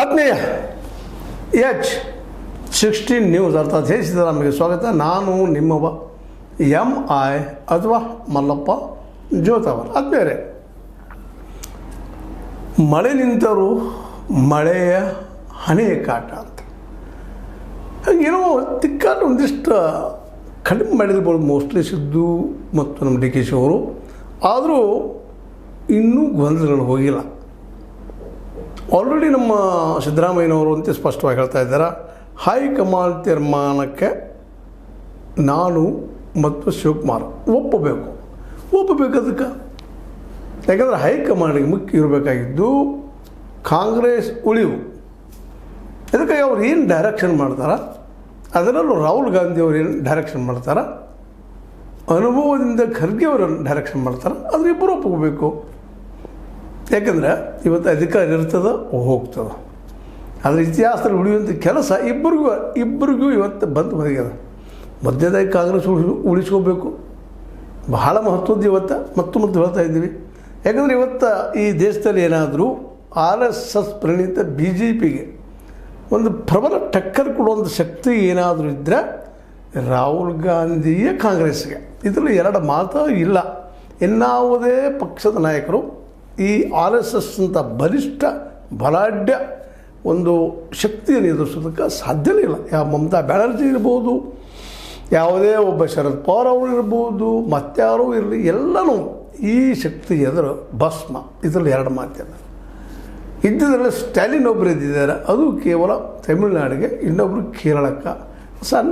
ಆತ್ಮೀಯ H16 news ಅರ್ಥಾತ್ ಜೈ ಸಿದ್ದರಾಮಯ್ಯಗೆ ಸ್ವಾಗತ. ನಾನು ನಿಮ್ಮವ MI ಅಥವಾ ಮಲ್ಲಪ್ಪ ಜೋತಾವರ್. ಆದ್ಮೇಲೆ ಮಳೆ ನಿಂತರೂ ಮಳೆಯ ಹಣೆಯ ಕಾಟ ಅಂತ ಏನೋ ತಿಕ್ಕಾಟ ಒಂದಿಷ್ಟು ಕಡಿಮೆ ಮಾಡಿರ್ಬೋದು ಮೋಸ್ಟ್ಲಿ ಸಿದ್ದು ಮತ್ತು ನಮ್ಮ ಡಿ ಕೆ ಶಿ ಅವರು. ಆದರೂ ಇನ್ನೂ ಗೊಂದಲಗಳು ಹೋಗಿಲ್ಲ. ಆಲ್ರೆಡಿ ನಮ್ಮ ಸಿದ್ದರಾಮಯ್ಯನವರು ಅಂತ ಸ್ಪಷ್ಟವಾಗಿ ಹೇಳ್ತಾ ಇದ್ದಾರೆ, ಹೈಕಮಾಂಡ್ ತೀರ್ಮಾನಕ್ಕೆ ನಾನು ಮತ್ತು ಶಿವಕುಮಾರ್ ಒಪ್ಪಬೇಕು. ಅದಕ್ಕೆ ಯಾಕಂದರೆ ಹೈಕಮಾಂಡಿಗೆ ಮುಖ್ಯ ಇರಬೇಕಾಗಿದ್ದು ಕಾಂಗ್ರೆಸ್ ಉಳಿವು. ಅದಕ್ಕೆ ಅವ್ರು ಏನು ಡೈರೆಕ್ಷನ್ ಮಾಡ್ತಾರೆ, ಅದರಲ್ಲೂ ರಾಹುಲ್ ಗಾಂಧಿ ಅವರು ಏನು ಡೈರೆಕ್ಷನ್ ಮಾಡ್ತಾರೆ, ಅನುಭವದಿಂದ ಖರ್ಗೆ ಅವರು ಡೈರೆಕ್ಷನ್ ಮಾಡ್ತಾರೆ, ಅದ್ರ ಇಬ್ಬರು ಒಪ್ಕೋಬೇಕು. ಯಾಕಂದರೆ ಇವತ್ತು ಅಧಿಕಾರ ಇರ್ತದೆ ಹೋಗ್ತದೆ, ಅದರ ಇತಿಹಾಸದಲ್ಲಿ ಉಳಿಯುವಂಥ ಕೆಲಸ ಇಬ್ಬರಿಗೂ ಇವತ್ತು ಬಂದು ಒದಗ್ಯದ. ಮಧ್ಯದಾಗಿ ಕಾಂಗ್ರೆಸ್ ಉಳಿಸ್ಕೋಬೇಕು, ಬಹಳ ಮಹತ್ವದ್ದು ಇವತ್ತು ಮತ್ತು ಹೇಳ್ತಾ ಇದ್ದೀವಿ. ಯಾಕಂದರೆ ಇವತ್ತು ಈ ದೇಶದಲ್ಲಿ ಏನಾದರೂ RSS ಪ್ರಣೀತ BJPಗೆ ಒಂದು ಪ್ರಬಲ ಟಕ್ಕರ್ ಕೊಡುವಂಥ ಶಕ್ತಿ ಏನಾದರೂ ಇದ್ದರೆ ರಾಹುಲ್ ಗಾಂಧಿಯ ಕಾಂಗ್ರೆಸ್ಗೆ. ಇದರಲ್ಲಿ ಎರಡು ಮಾತು ಇಲ್ಲ. ಇನ್ನಾವುದೇ ಪಕ್ಷದ ನಾಯಕರು ಈ RSS ಅಂತ ಬಲಿಷ್ಠ ಬಲಾಢ್ಯ ಒಂದು ಶಕ್ತಿಯನ್ನು ಎದುರಿಸೋದಕ್ಕೆ ಸಾಧ್ಯವೇ ಇಲ್ಲ. ಯಾವ ಮಮತಾ ಬ್ಯಾನರ್ಜಿ ಇರ್ಬೋದು, ಯಾವುದೇ ಒಬ್ಬ ಶರದ್ ಪವಾರ್ ಅವರು ಇರ್ಬೋದು, ಮತ್ತಾರೂ ಇರಲಿ, ಎಲ್ಲನೂ ಈ ಶಕ್ತಿ ಎದುರು ಭಸ್ಮ. ಇದರಲ್ಲಿ ಎರಡು ಮಾತಿಲ್ಲ. ಇದ್ದಿದ್ರಲ್ಲಿ ಸ್ಟಾಲಿನ್ ಒಬ್ಬರು ಇದ್ದಿದ್ದಾರೆ, ಅದು ಕೇವಲ ತಮಿಳುನಾಡಿಗೆ, ಇನ್ನೊಬ್ಬರು ಕೇರಳಕ್ಕೆ. ಸಣ್ಣ